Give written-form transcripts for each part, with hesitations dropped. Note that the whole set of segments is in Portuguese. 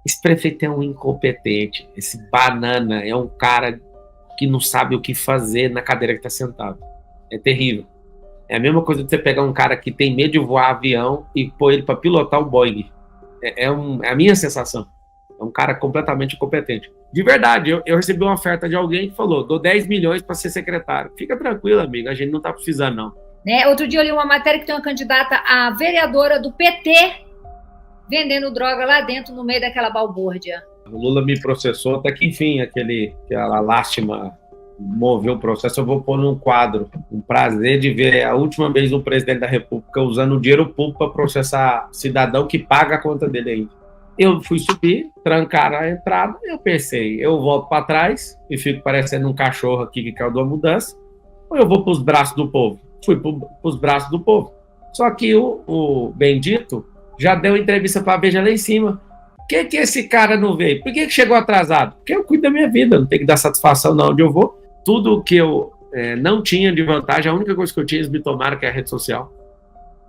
Esse prefeito é um incompetente, esse banana é um cara que não sabe o que fazer na cadeira que está sentado. É terrível. É a mesma coisa de você pegar um cara que tem medo de voar avião e pôr ele para pilotar um Boeing. É a minha sensação. É um cara completamente incompetente. De verdade, eu recebi uma oferta de alguém que falou: dou 10 milhões para ser secretário. Fica tranquilo, amigo, a gente não está precisando, não. Né? Outro dia eu li uma matéria que tem uma candidata a vereadora do PT vendendo droga lá dentro, no meio daquela balbúrdia. O Lula me processou, até que enfim, aquela lástima moveu o processo. Eu vou pôr num quadro. Um prazer de ver a última vez um presidente da República usando o dinheiro público para processar cidadão que paga a conta dele ainda. Eu fui subir, trancaram a entrada, eu pensei, eu volto para trás e fico parecendo um cachorro aqui que caiu de uma mudança, ou eu vou para os braços do povo? Fui para os braços do povo. Só que o bendito já deu entrevista para a Veja lá em cima. Por que esse cara não veio? Por que chegou atrasado? Porque eu cuido da minha vida, não tenho que dar satisfação não onde eu vou. Tudo que eu não tinha de vantagem, a única coisa que eu tinha, eles me tomaram, que é a rede social.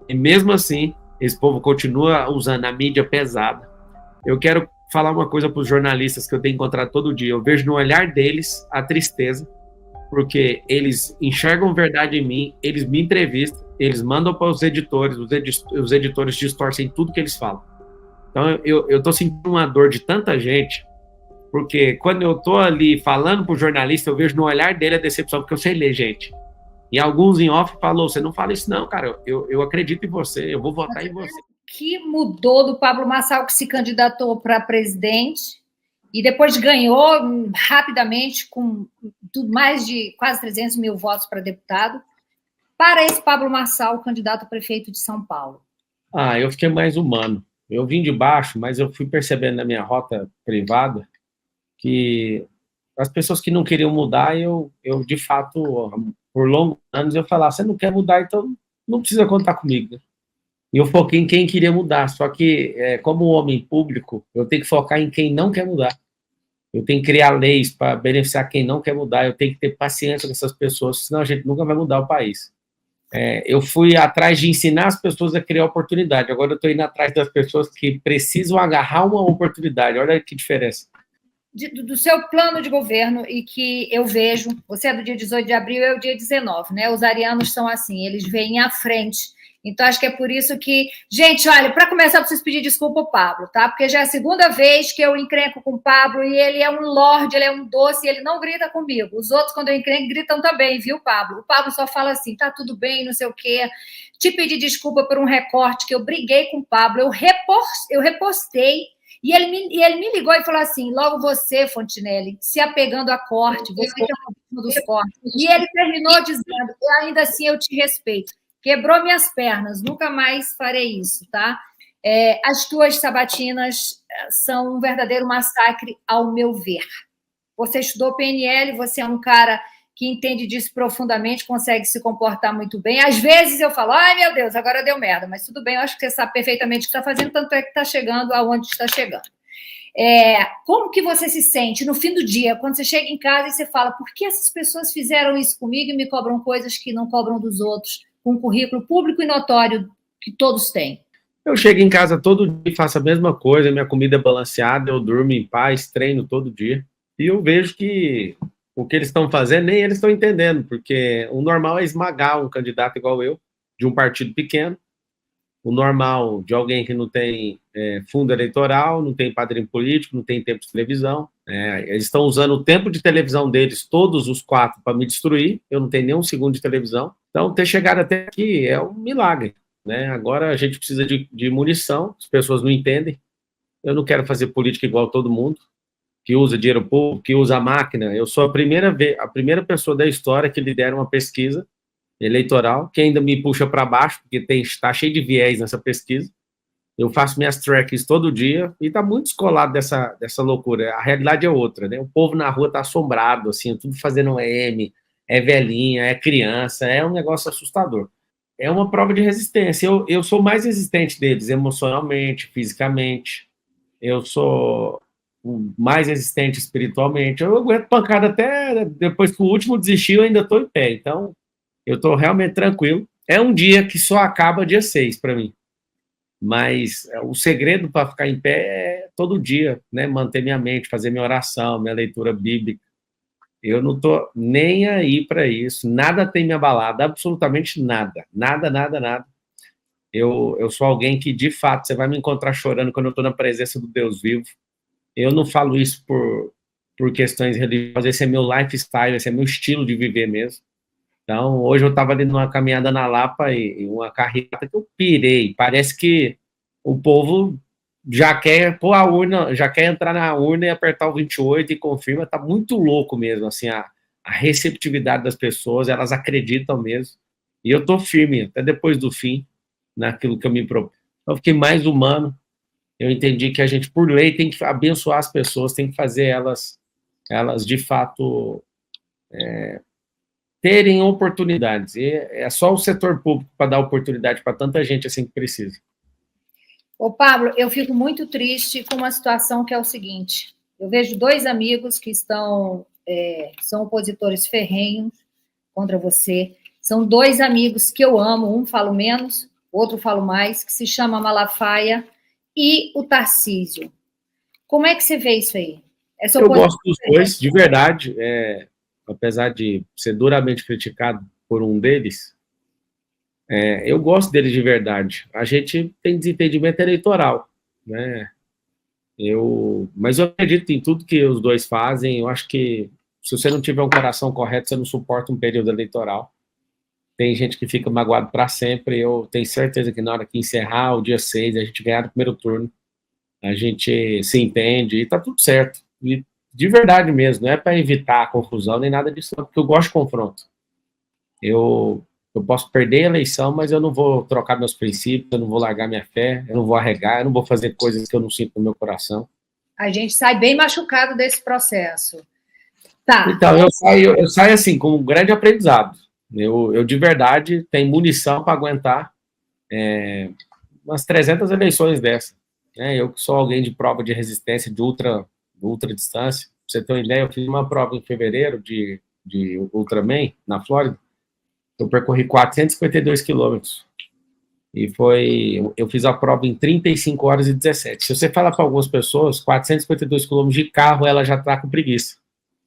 E mesmo assim, esse povo continua usando a mídia pesada. Eu quero falar uma coisa para os jornalistas que eu tenho encontrado todo dia. Eu vejo no olhar deles a tristeza, porque eles enxergam verdade em mim, eles me entrevistam, eles mandam para os editores, os editores distorcem tudo que eles falam. Então eu estou sentindo uma dor de tanta gente, porque quando eu estou ali falando para o jornalista, eu vejo no olhar dele a decepção, porque eu sei ler gente. E alguns em off falou: você não fala isso não, cara, eu acredito em você, eu vou votar em você. Que mudou do Pablo Marçal, que se candidatou para presidente e depois ganhou rapidamente com mais de quase 300 mil votos para deputado, para esse Pablo Marçal, candidato a prefeito de São Paulo? Eu fiquei mais humano. Eu vim de baixo, mas eu fui percebendo na minha rota privada que as pessoas que não queriam mudar, eu de fato, por longos anos, eu falava: você não quer mudar, então não precisa contar comigo, né? E eu foquei em quem queria mudar, só que, como homem público, eu tenho que focar em quem não quer mudar. Eu tenho que criar leis para beneficiar quem não quer mudar, eu tenho que ter paciência com essas pessoas, senão a gente nunca vai mudar o país. Eu fui atrás de ensinar as pessoas a criar oportunidade, agora eu estou indo atrás das pessoas que precisam agarrar uma oportunidade. Olha que diferença. Do seu plano de governo, e que eu vejo, você é do dia 18 de abril, eu é o dia 19, né? Os arianos são assim, eles vêm à frente. Então, acho que é por isso que... Gente, olha, para começar, eu preciso pedir desculpa ao Pablo, tá? Porque já é a segunda vez que eu encrenco com o Pablo, e ele é um lorde, ele é um doce, e ele não grita comigo. Os outros, quando eu encrenco, gritam também, viu, Pablo? O Pablo só fala assim: tá tudo bem, não sei o quê. Te pedi desculpa por um recorte que eu briguei com o Pablo, eu repostei, e ele me ligou e falou assim: logo você, Fontinelli, se apegando a corte, você que é uma vítima dos cortes. E ele terminou dizendo: ainda assim eu te respeito. Quebrou minhas pernas, nunca mais farei isso, tá? As tuas sabatinas são um verdadeiro massacre, ao meu ver. Você estudou PNL, você é um cara que entende disso profundamente, consegue se comportar muito bem. Às vezes eu falo: ai, meu Deus, agora deu merda, mas tudo bem, eu acho que você sabe perfeitamente o que está fazendo, tanto é que está chegando aonde está chegando. Como que você se sente no fim do dia, quando você chega em casa e você fala: por que essas pessoas fizeram isso comigo e me cobram coisas que não cobram dos outros, com um currículo público e notório que todos têm? Eu chego em casa todo dia e faço a mesma coisa, minha comida é balanceada, eu durmo em paz, treino todo dia, e eu vejo que o que eles estão fazendo, nem eles estão entendendo, porque o normal é esmagar um candidato igual eu, de um partido pequeno, o normal de alguém que não tem fundo eleitoral, não tem padrinho político, não tem tempo de televisão. Eles estão usando o tempo de televisão deles, todos os 4, para me destruir. Eu não tenho nem um segundo de televisão. Então, ter chegado até aqui é um milagre, né? Agora a gente precisa de munição, as pessoas não entendem. Eu não quero fazer política igual todo mundo, que usa dinheiro público, que usa máquina. Eu sou a primeira pessoa da história que lidera uma pesquisa eleitoral, que ainda me puxa para baixo, porque está cheio de viés nessa pesquisa. Eu faço minhas trackings todo dia e está muito descolado dessa loucura. A realidade é outra, né? O povo na rua está assombrado, assim, tudo fazendo M, é velhinha, é criança, é um negócio assustador. É uma prova de resistência. Eu sou mais resistente deles, emocionalmente, fisicamente. Eu sou mais resistente espiritualmente. Eu aguento pancada até depois que o último desistiu, eu ainda estou em pé. Então, eu estou realmente tranquilo. É um dia que só acaba dia 6 para mim. Mas o segredo para ficar em pé é todo dia, né, manter minha mente, fazer minha oração, minha leitura bíblica. Eu não estou nem aí para isso, nada tem me abalado, absolutamente nada, nada, nada, nada. Eu sou alguém que, de fato, você vai me encontrar chorando quando eu estou na presença do Deus vivo. Eu não falo isso por questões religiosas, esse é meu lifestyle, esse é meu estilo de viver mesmo. Então, hoje eu estava ali numa caminhada na Lapa e uma carreata que eu pirei. Parece que o povo já quer pôr a urna, já quer entrar na urna e apertar o 28 e confirma. Tá muito louco mesmo, assim, a receptividade das pessoas, elas acreditam mesmo. E eu tô firme, até depois do fim, naquilo que eu me propus. Eu fiquei mais humano. Eu entendi que a gente, por lei, tem que abençoar as pessoas, tem que fazer elas de fato, terem oportunidades. E é só o setor público para dar oportunidade para tanta gente assim que precisa. Ô, Pablo, eu fico muito triste com uma situação que é o seguinte: eu vejo 2 amigos que são opositores ferrenhos contra você. São 2 amigos que eu amo, um falo menos, outro falo mais, que se chama Malafaia e o Tarcísio. Como é que você vê isso aí? Eu gosto dos dois, de verdade. Apesar de ser duramente criticado por um deles, eu gosto deles de verdade. A gente tem desentendimento eleitoral, né? Mas eu acredito em tudo que os dois fazem. Eu acho que se você não tiver um coração correto, você não suporta um período eleitoral. Tem gente que fica magoado para sempre. Eu tenho certeza que na hora que encerrar o dia 6, a gente ganhar no primeiro turno, a gente se entende e tá tudo certo. E de verdade mesmo, não é para evitar a confusão nem nada disso, não, porque eu gosto de confronto. Eu posso perder a eleição, mas eu não vou trocar meus princípios, eu não vou largar minha fé, eu não vou arregar, eu não vou fazer coisas que eu não sinto no meu coração. A gente sai bem machucado desse processo. Tá. Então, eu saio assim, com um grande aprendizado. Eu de verdade tenho munição para aguentar umas 300 eleições dessa. Eu que sou alguém de prova de resistência de ultra distância. Pra você ter uma ideia, eu fiz uma prova em fevereiro de Ultraman, na Flórida. Eu percorri 452 quilômetros. Eu fiz a prova em 35 horas e 17. Se você falar para algumas pessoas, 452 quilômetros de carro, ela já está com preguiça.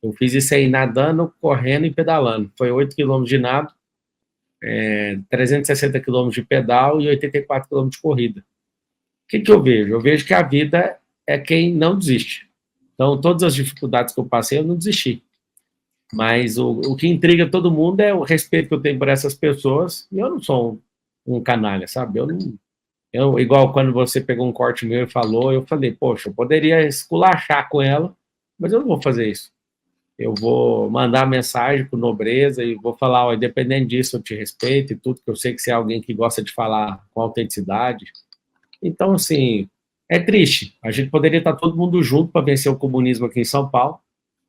Eu fiz isso aí nadando, correndo e pedalando. Foi 8 quilômetros de nado, 360 quilômetros de pedal e 84 quilômetros de corrida. O que eu vejo? Eu vejo que a vida é quem não desiste. Então, todas as dificuldades que eu passei, eu não desisti. Mas o que intriga todo mundo é o respeito que eu tenho por essas pessoas. E eu não sou um canalha, sabe? Igual quando você pegou um corte meu e falou, eu falei, poxa, eu poderia esculachar com ela, mas eu não vou fazer isso. Eu vou mandar mensagem com nobreza e vou falar, ó, independente disso, eu te respeito e tudo, que eu sei que você é alguém que gosta de falar com autenticidade. Então, assim, é triste. A gente poderia estar todo mundo junto para vencer o comunismo aqui em São Paulo.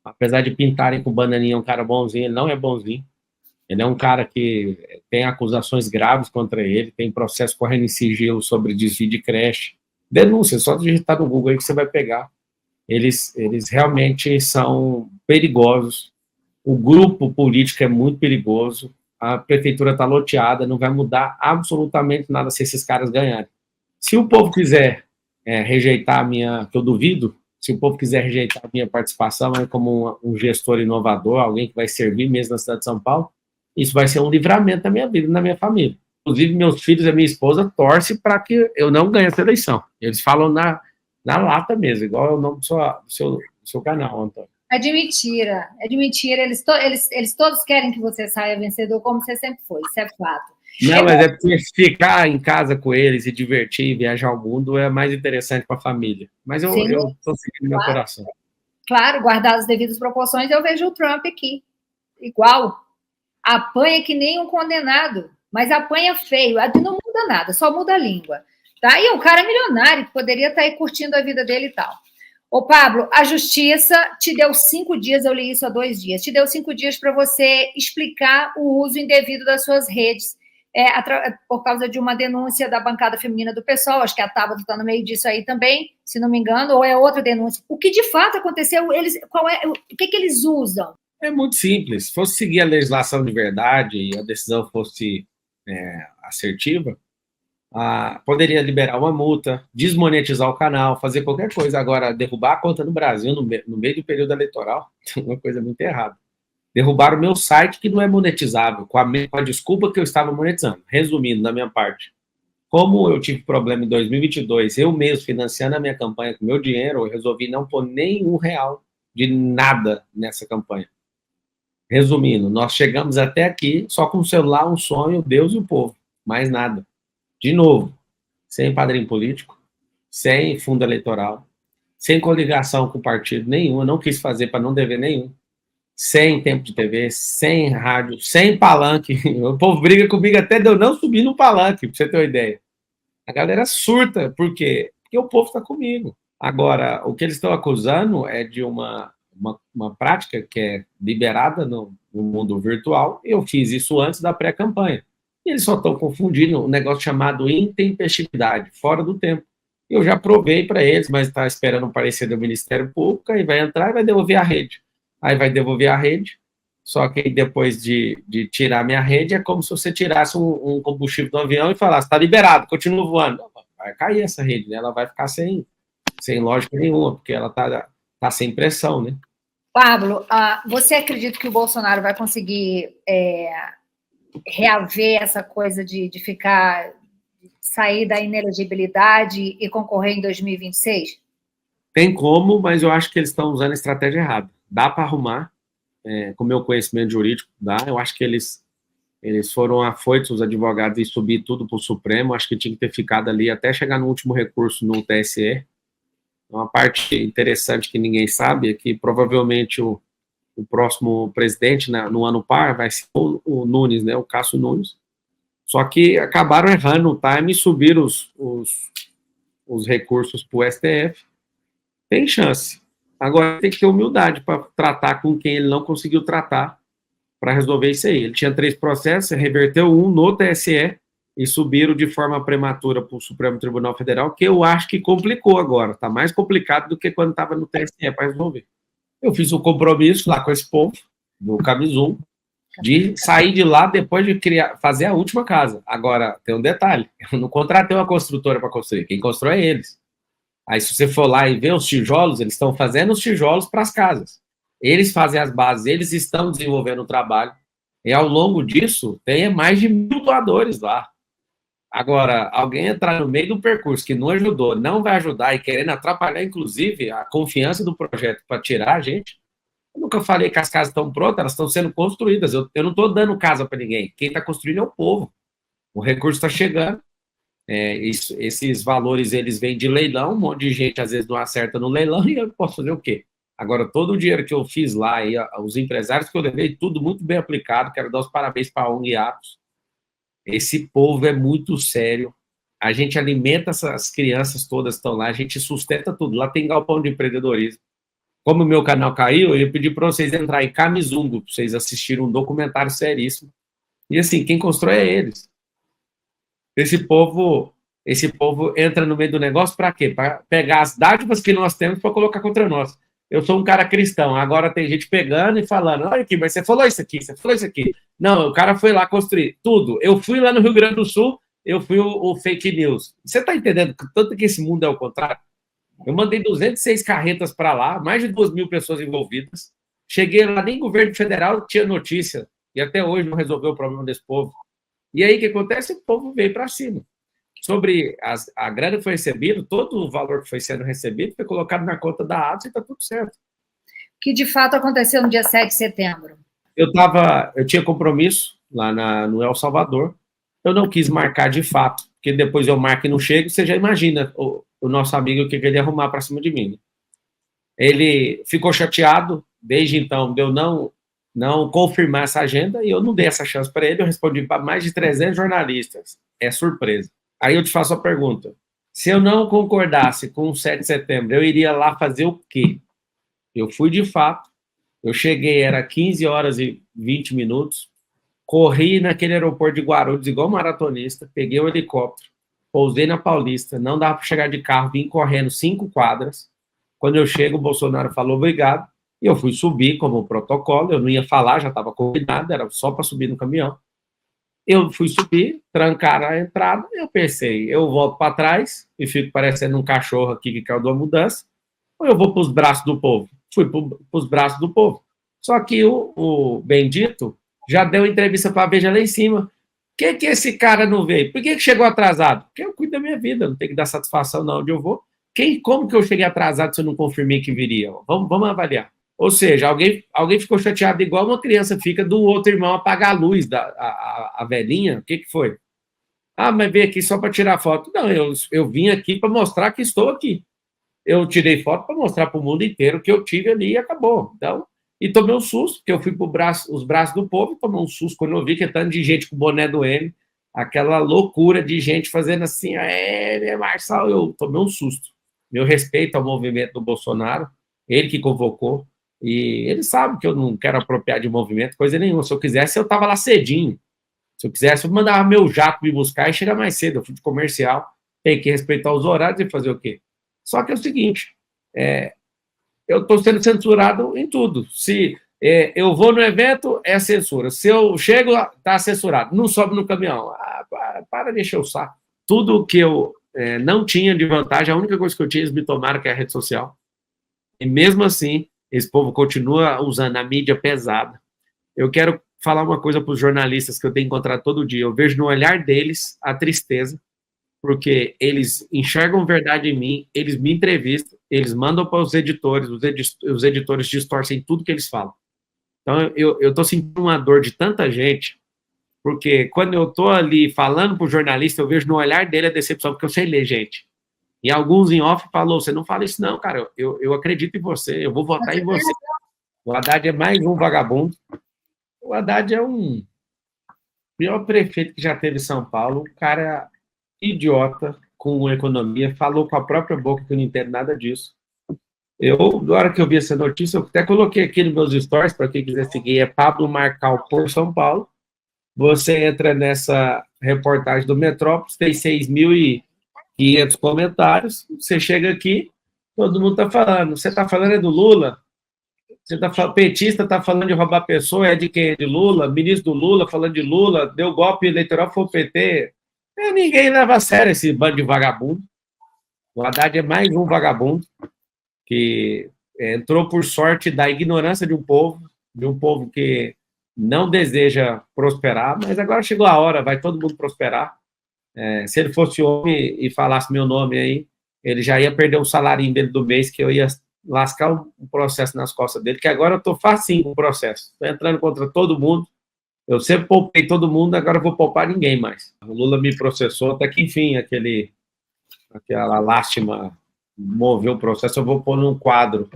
Apesar de pintarem com o Bananinha um cara bonzinho, ele não é bonzinho. Ele é um cara que tem acusações graves contra ele, tem processo correndo em sigilo sobre desvio de creche. Denúncia, só digitar no Google aí que você vai pegar. Eles realmente são perigosos. O grupo político é muito perigoso. A prefeitura está loteada, não vai mudar absolutamente nada se esses caras ganharem. Se o povo quiser rejeitar a minha, que eu duvido, se o povo quiser rejeitar a minha participação como um gestor inovador, alguém que vai servir mesmo na cidade de São Paulo, isso vai ser um livramento da minha vida e da minha família. Inclusive, meus filhos e minha esposa torcem para que eu não ganhe essa eleição. Eles falam na lata mesmo, igual é o nome do seu canal, Antônio. É de mentira, é de mentira. Eles todos querem que você saia vencedor, como você sempre foi, isso é fato. Não, mas é porque ficar em casa com eles, se divertir e viajar ao mundo é mais interessante para a família. Mas eu estou seguindo meu coração. Claro, guardar as devidas proporções, eu vejo o Trump aqui. Igual. Apanha que nem um condenado, mas apanha feio. Não muda nada, só muda a língua. Tá? E é um cara milionário que poderia estar aí curtindo a vida dele e tal. Ô, Pablo, a justiça te deu 5 dias, eu li isso há 2 dias, te deu 5 dias para você explicar o uso indevido das suas redes, por causa de uma denúncia da bancada feminina do PSOL, acho que a Tabata está no meio disso aí também, se não me engano, ou é outra denúncia. O que de fato aconteceu? O que eles usam? É muito simples. Se fosse seguir a legislação de verdade e a decisão fosse assertiva, Poderia liberar uma multa, desmonetizar o canal, fazer qualquer coisa. Agora, derrubar a conta no Brasil no meio do período eleitoral, uma coisa muito errada. Derrubaram o meu site, que não é monetizável, com a desculpa que eu estava monetizando. Resumindo, da minha parte, como eu tive problema em 2022, eu mesmo financiando a minha campanha com meu dinheiro, eu resolvi não pôr nenhum real de nada nessa campanha. Resumindo, nós chegamos até aqui só com o celular, um sonho, Deus e o povo, mais nada. De novo, sem padrinho político, sem fundo eleitoral, sem coligação com partido nenhum, eu não quis fazer para não dever nenhum, sem tempo de TV, sem rádio, sem palanque. O povo briga comigo até de eu não subir no palanque, para você ter uma ideia. A galera surta, por quê? Porque o povo está comigo. Agora, o que eles estão acusando é de uma prática que é liberada no mundo virtual. Eu fiz isso antes da pré-campanha. E eles só estão confundindo um negócio chamado intempestividade, fora do tempo. Eu já provei para eles, mas está esperando um parecer do Ministério Público, aí vai entrar e vai devolver a rede. Aí vai devolver a rede, só que depois de tirar minha rede, é como se você tirasse um combustível do avião e falasse, está liberado, continua voando. Vai cair essa rede, né? Ela vai ficar sem lógica nenhuma, porque ela está sem pressão, né? Pablo, você acredita que o Bolsonaro vai conseguir reaver essa coisa de sair da inelegibilidade e concorrer em 2026? Tem como, mas eu acho que eles estão usando a estratégia errada. Dá para arrumar, com o meu conhecimento jurídico, dá. Eu acho que eles foram afoitos, os advogados, e subir tudo para o Supremo. Acho que tinha que ter ficado ali até chegar no último recurso no TSE. Uma parte interessante que ninguém sabe é que provavelmente o próximo presidente, né, no ano par, vai ser o Nunes, né, o Cássio Nunes. Só que acabaram errando o time e subiram os recursos para o STF. Tem chance. Agora tem que ter humildade para tratar com quem ele não conseguiu tratar para resolver isso aí. Ele tinha 3 processos, reverteu um no TSE e subiram de forma prematura para o Supremo Tribunal Federal, que eu acho que complicou agora. Está mais complicado do que quando estava no TSE para resolver. Eu fiz um compromisso lá com esse povo, do Camizum, de sair de lá depois de fazer a última casa. Agora, tem um detalhe, eu não contratei uma construtora para construir, quem constrói é eles. Aí, se você for lá e ver os tijolos, eles estão fazendo os tijolos para as casas. Eles fazem as bases, eles estão desenvolvendo o trabalho. E, ao longo disso, tem mais de 1.000 doadores lá. Agora, alguém entrar no meio do percurso que não ajudou, não vai ajudar e querendo atrapalhar, inclusive, a confiança do projeto para tirar a gente. Eu nunca falei que as casas estão prontas, elas estão sendo construídas. Eu não estou dando casa para ninguém. Quem está construindo é o povo. O recurso está chegando. Esses valores, eles vêm de leilão, um monte de gente às vezes não acerta no leilão, e eu posso fazer o quê? Agora, todo o dinheiro que eu fiz lá, e os empresários que eu levei, tudo muito bem aplicado, quero dar os parabéns para a ONG Atos. Esse povo é muito sério, a gente alimenta essas crianças todas que estão lá, a gente sustenta tudo, lá tem galpão de empreendedorismo. Como o meu canal caiu, eu ia pedir para vocês entrarem em Camizungo, para vocês assistirem um documentário seríssimo, e assim, quem constrói é eles. Esse povo entra no meio do negócio para quê? Para pegar as dádivas que nós temos para colocar contra nós. Eu sou um cara cristão, agora tem gente pegando e falando, olha aqui, mas você falou isso aqui, você falou isso aqui. Não, o cara foi lá construir tudo. Eu fui lá no Rio Grande do Sul, eu fui o fake news. Você está entendendo tanto que esse mundo é o contrário? Eu mandei 206 carretas para lá, mais de 2.000 pessoas envolvidas. Cheguei lá, nem governo federal tinha notícia, e até hoje não resolveu o problema desse povo. E aí o que acontece? O povo veio para cima. Sobre a grana que foi recebida, todo o valor que foi sendo recebido foi colocado na conta da Atos e está tudo certo. Que de fato aconteceu no dia 7 de setembro. Eu tinha compromisso lá no El Salvador, eu não quis marcar de fato, porque depois eu marco e não chego, você já imagina o nosso amigo o que ele ia arrumar para cima de mim. Ele ficou chateado, desde então, de eu não confirmar essa agenda, e eu não dei essa chance para ele, eu respondi para mais de 300 jornalistas. É surpresa. Aí eu te faço a pergunta, se eu não concordasse com o 7 de setembro, eu iria lá fazer o quê? Eu fui de fato, eu cheguei, era 15 horas e 20 minutos, corri naquele aeroporto de Guarulhos, igual maratonista, peguei o helicóptero, pousei na Paulista, não dava para chegar de carro, vim correndo 5 quadras, quando eu chego, o Bolsonaro falou obrigado, e eu fui subir como protocolo, eu não ia falar, já estava combinado, era só para subir no caminhão. Eu fui subir, trancaram a entrada, eu pensei, eu volto para trás e fico parecendo um cachorro aqui que caiu de uma mudança, ou eu vou para os braços do povo? Fui para os braços do povo. Só que o Bendito já deu entrevista para a Veja lá em cima. Por que esse cara não veio? Por que chegou atrasado? Porque eu cuido da minha vida, não tenho que dar satisfação não onde eu vou. Como que eu cheguei atrasado se eu não confirmei que viria? Vamos avaliar. Ou seja, alguém ficou chateado igual uma criança fica do outro irmão apagar a luz, a velhinha. O que foi? Ah, mas veio aqui só para tirar foto. Não, eu vim aqui para mostrar que estou aqui. Eu tirei foto para mostrar para o mundo inteiro que eu tive ali e acabou. Então, e tomei um susto, porque eu fui para os braços do povo e tomei um susto quando eu vi que tanto de gente com o boné do M, aquela loucura de gente fazendo assim, Marçal, eu tomei um susto. Meu respeito ao movimento do Bolsonaro, ele que convocou, e ele sabe que eu não quero apropriar de movimento, coisa nenhuma. Se eu quisesse, eu estava lá cedinho. Se eu quisesse, eu mandava meu jato me buscar e chegar mais cedo. Eu fui de comercial, tem que respeitar os horários e fazer o quê? Só que é o seguinte, eu estou sendo censurado em tudo. Se eu vou no evento, é censura. Se eu chego, está censurado. Não sobe no caminhão. Para de encher o saco. Tudo que eu não tinha de vantagem, a única coisa que eu tinha, eles me tomaram, que é a rede social. E mesmo assim, esse povo continua usando a mídia pesada. Eu quero falar uma coisa para os jornalistas que eu tenho encontrado todo dia. Eu vejo no olhar deles a tristeza, porque eles enxergam verdade em mim, eles me entrevistam, eles mandam para os editores distorcem tudo que eles falam. Então, eu estou sentindo uma dor de tanta gente, porque quando eu estou ali falando para o jornalista, eu vejo no olhar dele a decepção, porque eu sei ler gente. E alguns em off falou, você não fala isso não, cara, eu acredito em você, eu vou votar em você. O Haddad é mais um vagabundo. O Haddad é um pior prefeito que já teve em São Paulo, um cara idiota com economia, falou com a própria boca que eu não entendo nada disso. Na hora que eu vi essa notícia, eu até coloquei aqui nos meus stories, para quem quiser seguir, é Pablo Marcal por São Paulo. Você entra nessa reportagem do Metrópolis, tem 6.500 comentários, você chega aqui, todo mundo está falando. Você está falando é do Lula? Petista está falando de roubar pessoa, é de quem? É de Lula? Ministro do Lula falando de Lula, deu golpe eleitoral, foi o PT. Ninguém leva a sério esse bando de vagabundo. O Haddad é mais um vagabundo que entrou por sorte da ignorância de um povo que não deseja prosperar, mas agora chegou a hora, vai todo mundo prosperar. Se ele fosse homem e falasse meu nome aí, ele já ia perder o salário dele do mês, que eu ia lascar um processo nas costas dele, que agora eu estou facinho com o processo. Estou entrando contra todo mundo. Eu sempre poupei todo mundo, agora eu vou poupar ninguém mais. O Lula me processou, até que, enfim, aquela lástima moveu o processo. Eu vou pôr num quadro.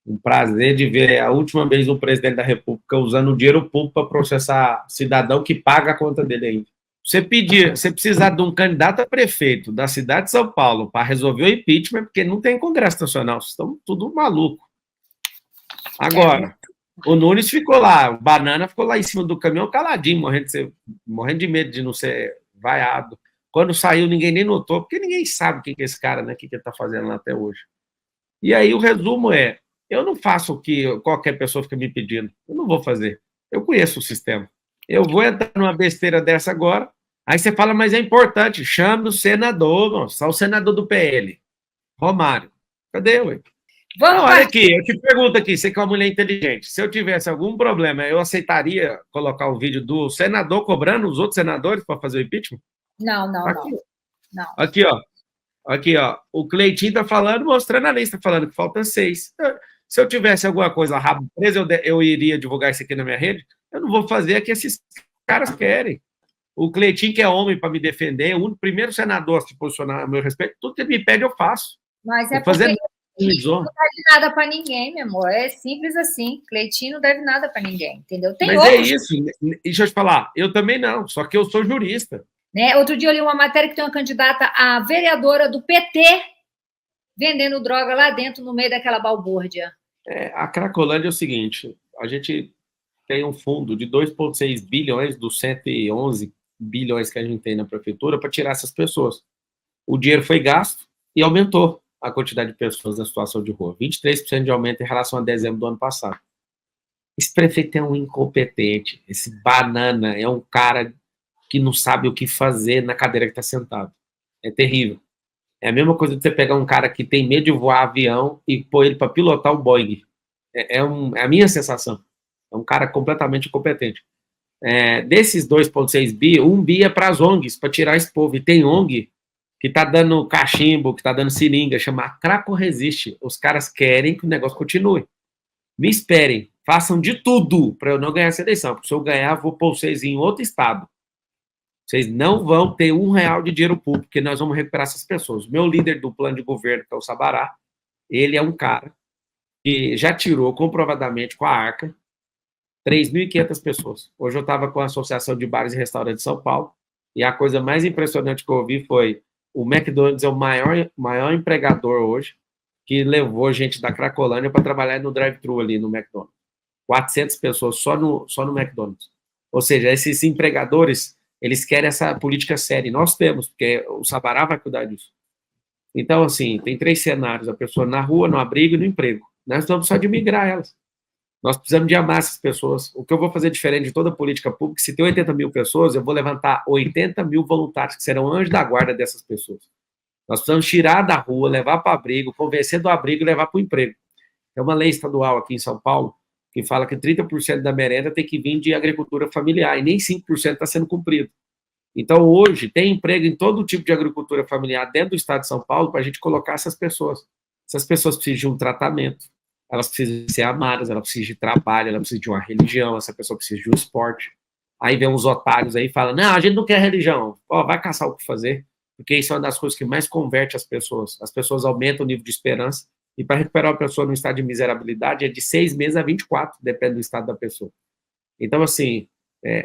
Um prazer de ver a última vez o presidente da República usando o dinheiro público para processar cidadão que paga a conta dele ainda. Você precisar de um candidato a prefeito da cidade de São Paulo para resolver o impeachment, porque não tem Congresso Nacional, vocês estão tudo maluco. Agora, o Nunes ficou lá, o Banana ficou lá em cima do caminhão caladinho, morrendo de medo de não ser vaiado. Quando saiu, ninguém nem notou, porque ninguém sabe o que é esse cara, né? O que ele está fazendo lá até hoje. E aí o resumo é, eu não faço o que qualquer pessoa fica me pedindo, eu não vou fazer. Eu conheço o sistema. Eu vou entrar numa besteira dessa agora, aí você fala, mas é importante, chame o senador, só o senador do PL, Romário. Cadê, ué? Olha aqui, eu te pergunto aqui, você que é uma mulher inteligente, se eu tivesse algum problema, eu aceitaria colocar o vídeo do senador cobrando os outros senadores para fazer o impeachment? Não. Aqui, ó, o Cleitinho está falando, mostrando a lista, falando que faltam 6. Se eu tivesse alguma coisa rabo preso, eu iria divulgar isso aqui na minha rede? Eu não vou fazer, é que esses caras querem. O Cleitinho, que é homem para me defender, o primeiro senador a se posicionar a meu respeito, tudo que ele me pede eu faço. Mas é porque não deve nada para ninguém, meu amor. É simples assim. Cleitinho não deve nada para ninguém, entendeu? Mas é isso. Deixa eu te falar, eu também não, só que eu sou jurista. Né? Outro dia eu li uma matéria que tem uma candidata a vereadora do PT vendendo droga lá dentro, no meio daquela balbúrdia. A Cracolândia é o seguinte, a gente tem um fundo de 2,6 bilhões dos 111 bilhões que a gente tem na prefeitura para tirar essas pessoas. O dinheiro foi gasto e aumentou a quantidade de pessoas na situação de rua. 23% de aumento em relação a dezembro do ano passado. Esse prefeito é um incompetente, esse banana é um cara que não sabe o que fazer na cadeira que está sentado. É terrível. É a mesma coisa de você pegar um cara que tem medo de voar avião e pôr ele para pilotar o Boeing. É a minha sensação. É um cara completamente incompetente. Desses 2,6 bi, 1 bi é para as ONGs, para tirar esse povo. E tem ONG que está dando cachimbo, que está dando seringa, chama Craco Resiste. Os caras querem que o negócio continue. Me esperem, façam de tudo para eu não ganhar essa eleição, porque se eu ganhar, vou pôr vocês em outro estado. Vocês não vão ter R$1 de dinheiro público, porque nós vamos recuperar essas pessoas. O meu líder do plano de governo, que é o Sabará, ele é um cara que já tirou comprovadamente com a Arca 3.500 pessoas. Hoje eu estava com a Associação de Bares e Restaurantes de São Paulo, e a coisa mais impressionante que eu ouvi foi o McDonald's é o maior empregador hoje, que levou gente da Cracolândia para trabalhar no drive-thru ali no McDonald's. 400 pessoas só no McDonald's. Ou seja, esses empregadores, eles querem essa política séria. E nós temos, porque o Sabará vai cuidar disso. Então, assim, tem 3 cenários. A pessoa na rua, no abrigo e no emprego. Nós vamos só de migrar elas. Nós precisamos de amar essas pessoas. O que eu vou fazer diferente de toda a política pública, se tem 80 mil pessoas, eu vou levantar 80 mil voluntários que serão anjos da guarda dessas pessoas. Nós precisamos tirar da rua, levar para o abrigo, convencer do abrigo e levar para o emprego. Tem uma lei estadual aqui em São Paulo que fala que 30% da merenda tem que vir de agricultura familiar, e nem 5% está sendo cumprido. Então, hoje, tem emprego em todo tipo de agricultura familiar dentro do estado de São Paulo para a gente colocar essas pessoas. Essas pessoas precisam de um tratamento, elas precisam ser amadas, elas precisam de trabalho, elas precisam de uma religião, essa pessoa precisa de um esporte. Aí vem uns otários aí e falam, não, a gente não quer religião. Vai caçar o que fazer, porque isso é uma das coisas que mais converte as pessoas. As pessoas aumentam o nível de esperança, e para recuperar a pessoa no estado de miserabilidade é de 6 meses a 24, depende do estado da pessoa. Então, assim,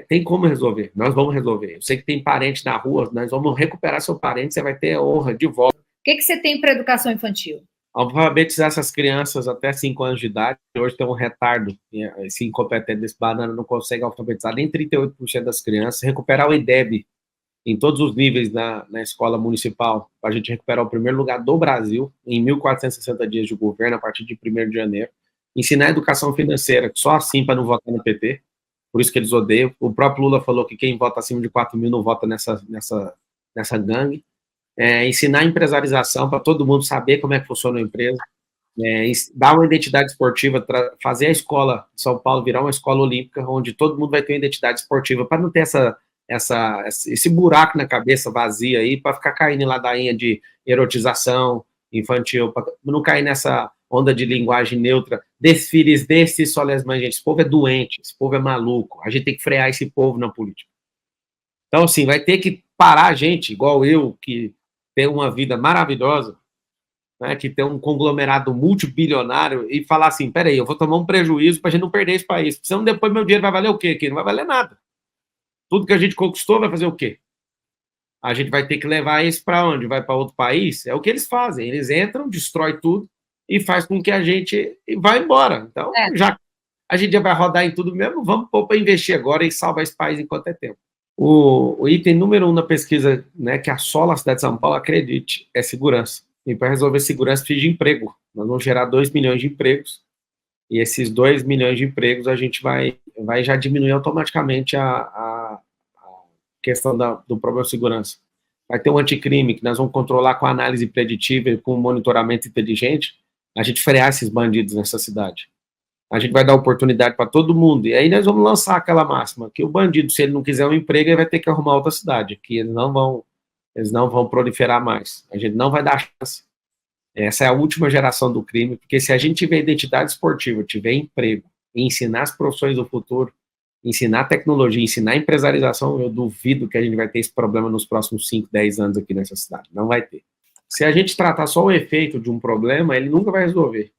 tem como resolver, nós vamos resolver. Eu sei que tem parente na rua, nós vamos recuperar seu parente, você vai ter a honra de volta. O que você tem para educação infantil? Alfabetizar essas crianças até 5 anos de idade. Hoje tem um retardo, esse incompetente desse banana não consegue alfabetizar nem 38% das crianças. Recuperar o IDEB em todos os níveis na escola municipal, para a gente recuperar o primeiro lugar do Brasil em 1.460 dias de governo, a partir de 1º de janeiro. Ensinar educação financeira, só assim para não votar no PT, por isso que eles odeiam. O próprio Lula falou que quem vota acima de 4 mil não vota nessa gangue. Ensinar empresarização para todo mundo saber como é que funciona a empresa, dar uma identidade esportiva, fazer a escola de São Paulo virar uma escola olímpica, onde todo mundo vai ter uma identidade esportiva, para não ter esse buraco na cabeça vazia aí, para ficar caindo em ladainha de erotização infantil, para não cair nessa onda de linguagem neutra, desfiles desses só les mães, gente. Esse povo é doente, esse povo é maluco, a gente tem que frear esse povo na política. Então, assim, vai ter que parar a gente, igual eu, que tem uma vida maravilhosa, né, que tem um conglomerado multibilionário, e falar assim, peraí, eu vou tomar um prejuízo para a gente não perder esse país, senão depois meu dinheiro vai valer o quê aqui? Não vai valer nada. Tudo que a gente conquistou vai fazer o quê? A gente vai ter que levar isso para onde? Vai para outro país? É o que eles fazem, eles entram, destrói tudo, e faz com que a gente vá embora. Então, já a gente já vai rodar em tudo mesmo, vamos pôr para investir agora e salvar esse país enquanto é tempo. O item número 1 na pesquisa, né, que assola a cidade de São Paulo, acredite, é segurança. E para resolver segurança precisa de emprego. Nós vamos gerar 2 milhões de empregos, e esses 2 milhões de empregos a gente vai já diminuir automaticamente a questão do problema de segurança. Vai ter um anticrime que nós vamos controlar com análise preditiva e com monitoramento inteligente, a gente frear esses bandidos nessa cidade. A gente vai dar oportunidade para todo mundo, e aí nós vamos lançar aquela máxima, que o bandido, se ele não quiser um emprego, ele vai ter que arrumar outra cidade, que eles não vão proliferar mais, a gente não vai dar chance. Essa é a última geração do crime, porque se a gente tiver identidade esportiva, tiver emprego, e ensinar as profissões do futuro, ensinar tecnologia, ensinar empresarização, eu duvido que a gente vai ter esse problema nos próximos 5, 10 anos aqui nessa cidade, não vai ter. Se a gente tratar só o efeito de um problema, ele nunca vai resolver.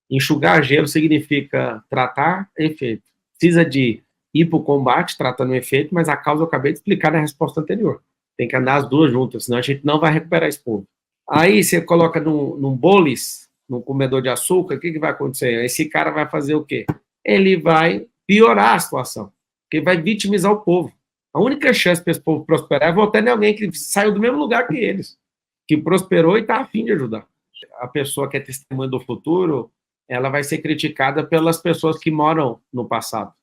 Enxugar gelo significa tratar efeito. Precisa de ir para o combate, tratando o efeito, mas a causa eu acabei de explicar na resposta anterior. Tem que andar as duas juntas, senão a gente não vai recuperar esse povo. Aí você coloca num bolis, num comedor de açúcar, o que vai acontecer? Esse cara vai fazer o quê? Ele vai piorar a situação, porque vai vitimizar o povo. A única chance para esse povo prosperar é votar em alguém que saiu do mesmo lugar que eles, que prosperou e está a fim de ajudar. A pessoa que é testemunha do futuro, ela vai ser criticada pelas pessoas que moram no passado.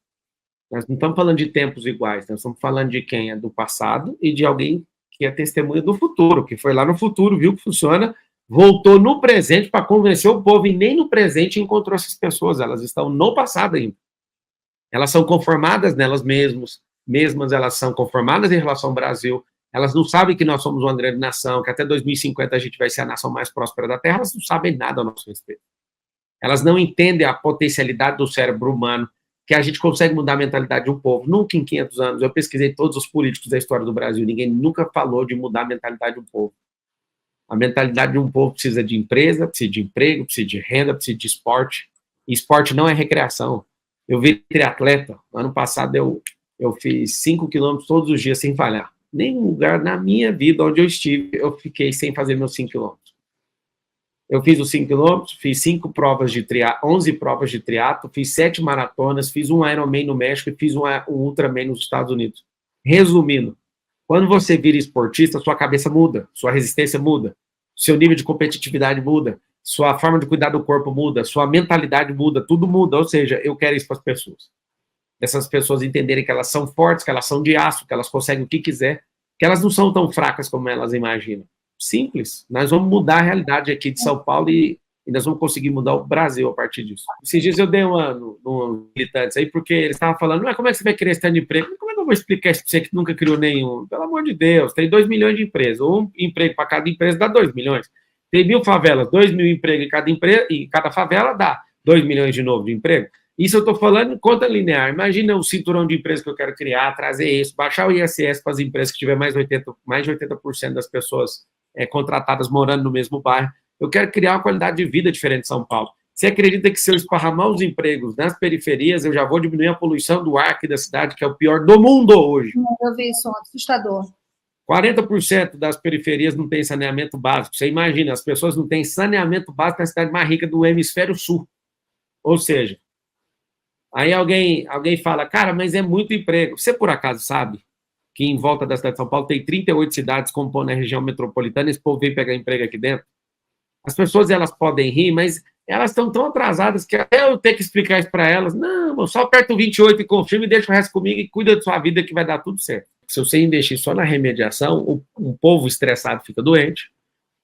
Nós não estamos falando de tempos iguais, nós estamos falando de quem é do passado e de alguém que é testemunha do futuro, que foi lá no futuro, viu que funciona, voltou no presente para convencer o povo, e nem no presente encontrou essas pessoas, elas estão no passado ainda. Elas são conformadas nelas mesmas, elas são conformadas em relação ao Brasil, elas não sabem que nós somos uma grande nação, que até 2050 a gente vai ser a nação mais próspera da Terra, elas não sabem nada a nosso respeito. Elas não entendem a potencialidade do cérebro humano, que a gente consegue mudar a mentalidade de um povo. Nunca em 500 anos, eu pesquisei todos os políticos da história do Brasil, ninguém nunca falou de mudar a mentalidade de um povo. A mentalidade de um povo precisa de empresa, precisa de emprego, precisa de renda, precisa de esporte. E esporte não é recreação. Eu virei triatleta. Ano passado eu fiz 5 quilômetros todos os dias sem falhar. Nenhum lugar na minha vida onde eu estive, eu fiquei sem fazer meus 5 quilômetros. Eu fiz os 5 quilômetros, fiz 5 provas de triatlo, 11 provas de triatlo, fiz 7 maratonas, fiz um Ironman no México e fiz um Ultraman nos Estados Unidos. Resumindo, quando você vira esportista, sua cabeça muda, sua resistência muda, seu nível de competitividade muda, sua forma de cuidar do corpo muda, sua mentalidade muda, tudo muda. Ou seja, eu quero isso para as pessoas. Essas pessoas entenderem que elas são fortes, que elas são de aço, que elas conseguem o que quiser, que elas não são tão fracas como elas imaginam. Simples. Nós vamos mudar a realidade aqui de São Paulo e nós vamos conseguir mudar o Brasil a partir disso. Esses dias eu dei uma militantes aí, porque eles estavam falando, como é que você vai querer esse tanto de emprego? Como é que eu vou explicar isso para você que nunca criou nenhum? Pelo amor de Deus, tem 2 milhões de empresas. Um emprego para cada empresa dá 2 milhões. Tem 1.000 favelas, 2 mil empregos em cada empresa, e cada favela dá 2 milhões de novo de emprego. Isso eu estou falando em conta linear. Imagina o cinturão de empresas que eu quero criar, trazer isso, baixar o ISS para as empresas que tiver mais de 80% das pessoas contratadas morando no mesmo bairro. Eu quero criar uma qualidade de vida diferente em São Paulo. Você acredita que se eu esparramar os empregos nas periferias, eu já vou diminuir a poluição do ar aqui da cidade, que é o pior do mundo hoje? Eu vi isso, assustador. 40% das periferias não tem saneamento básico. Você imagina, as pessoas não têm saneamento básico na cidade mais rica do hemisfério sul. Ou seja, aí alguém fala, cara, mas é muito emprego. Você por acaso sabe que em volta da cidade de São Paulo tem 38 cidades compondo a região metropolitana, esse povo vem pegar emprego aqui dentro? As pessoas, elas podem rir, mas elas estão tão atrasadas que até eu ter que explicar isso para elas. Não, só aperta o 28 e confirma e deixa o resto comigo e cuida da sua vida que vai dar tudo certo. Se você investir só na remediação, um povo estressado fica doente,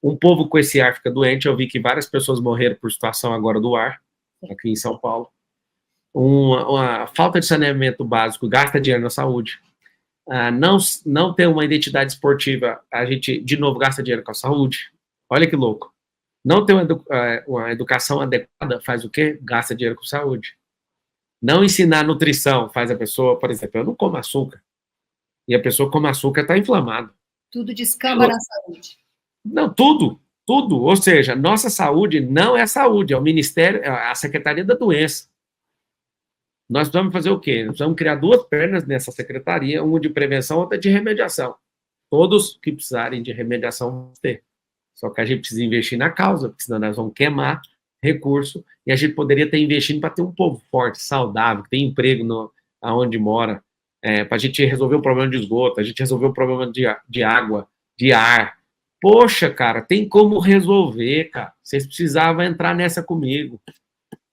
um povo com esse ar fica doente. Eu vi que várias pessoas morreram por situação agora do ar, aqui em São Paulo. Uma falta de saneamento básico gasta dinheiro na saúde. Não ter uma identidade esportiva, a gente, de novo, gasta dinheiro com a saúde. Olha que louco. Não ter uma educação adequada faz o quê? Gasta dinheiro com saúde. Não ensinar nutrição faz a pessoa, por exemplo, eu não como açúcar. E a pessoa come açúcar está inflamada. Tudo descamba na saúde. Não, tudo. Ou seja, nossa saúde não é saúde, é o Ministério, é a Secretaria da Doença. Nós precisamos fazer o quê? Nós precisamos criar 2 pernas nessa secretaria, uma de prevenção, outra de remediação. Todos que precisarem de remediação vão ter. Só que a gente precisa investir na causa, porque senão nós vamos queimar recurso, e a gente poderia estar investindo para ter um povo forte, saudável, que tem emprego aonde mora, para a gente resolver o problema de esgoto, a gente resolver o problema de água, de ar. Poxa, cara, tem como resolver, cara. Vocês precisavam entrar nessa comigo.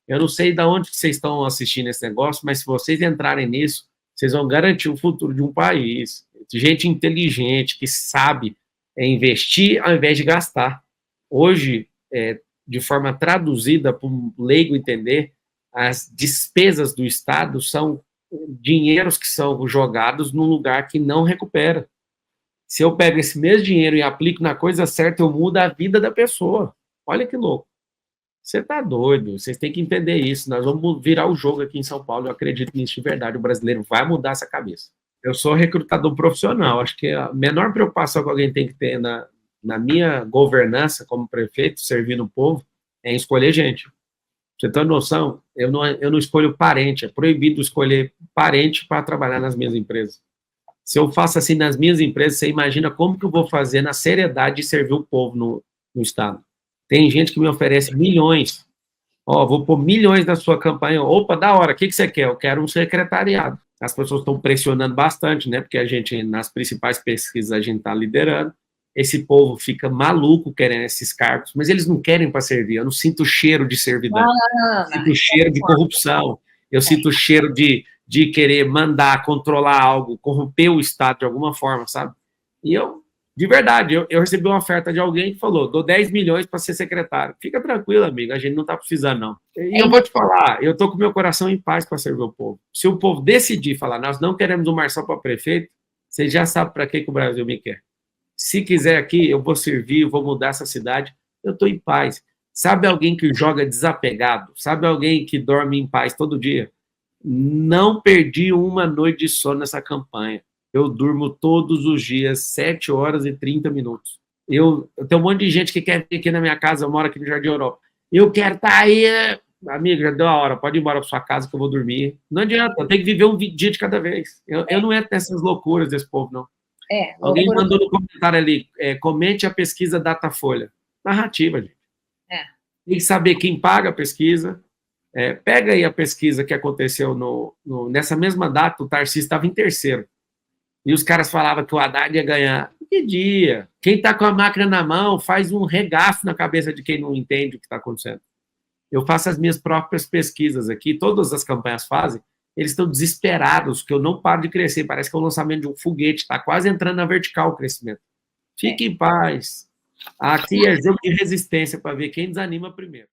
Eu não sei de onde vocês estão assistindo esse negócio, mas se vocês entrarem nisso, vocês vão garantir o futuro de um país. Gente inteligente, que sabe investir ao invés de gastar. Hoje, de forma traduzida para um leigo entender, as despesas do Estado são dinheiros que são jogados num lugar que não recupera. Se eu pego esse mesmo dinheiro e aplico na coisa certa, eu mudo a vida da pessoa. Olha que louco. Você está doido, vocês têm que entender isso. Nós vamos virar o jogo aqui em São Paulo, eu acredito nisso de verdade. O brasileiro vai mudar essa cabeça. Eu sou recrutador profissional, acho que a menor preocupação que alguém tem que ter na minha governança como prefeito, servindo o povo, é escolher gente. Você tem noção? Eu não escolho parente, é proibido escolher parente para trabalhar nas minhas empresas. Se eu faço assim nas minhas empresas, você imagina como que eu vou fazer na seriedade de servir o povo no Estado. Tem gente que me oferece milhões. Vou pôr milhões na sua campanha. Opa, da hora, o que você quer? Eu quero um secretariado. As pessoas estão pressionando bastante, né? Porque a gente, nas principais pesquisas, a gente está liderando. Esse povo fica maluco querendo esses cargos, mas eles não querem para servir. Eu não sinto cheiro de servidão. Eu sinto cheiro de corrupção. Eu sinto cheiro de de querer mandar, controlar algo, corromper o Estado de alguma forma, sabe? E eu, de verdade, eu recebi uma oferta de alguém que falou, dou 10 milhões para ser secretário. Fica tranquilo, amigo, a gente não está precisando, não. E eu vou te falar, eu estou com meu coração em paz para servir o povo. Se o povo decidir falar, nós não queremos o Marçal para prefeito, você já sabe para que o Brasil me quer. Se quiser aqui, eu vou servir, eu vou mudar essa cidade, eu estou em paz. Sabe alguém que joga desapegado? Sabe alguém que dorme em paz todo dia? Não perdi uma noite de sono nessa campanha. Eu durmo todos os dias 7 horas e 30 minutos. Eu tenho um monte de gente que quer vir aqui na minha casa, eu moro aqui no Jardim Europa. Eu quero estar aí. Amigo, já deu a hora, pode ir embora para sua casa que eu vou dormir. Não adianta, eu tenho que viver um dia de cada vez. Eu não entro nessas loucuras desse povo, não. Alguém mandou no comentário ali, comente a pesquisa Datafolha. Narrativa, gente. Tem que saber quem paga a pesquisa. Pega aí a pesquisa que aconteceu nessa mesma data, o Tarcísio estava em terceiro. E os caras falavam que o Haddad ia ganhar. Que dia? Quem está com a máquina na mão faz um regaço na cabeça de quem não entende o que está acontecendo. Eu faço as minhas próprias pesquisas aqui, todas as campanhas fazem, eles estão desesperados, que eu não paro de crescer, parece que é o lançamento de um foguete, está quase entrando na vertical o crescimento. Fique em paz. Aqui é jogo de resistência para ver quem desanima primeiro.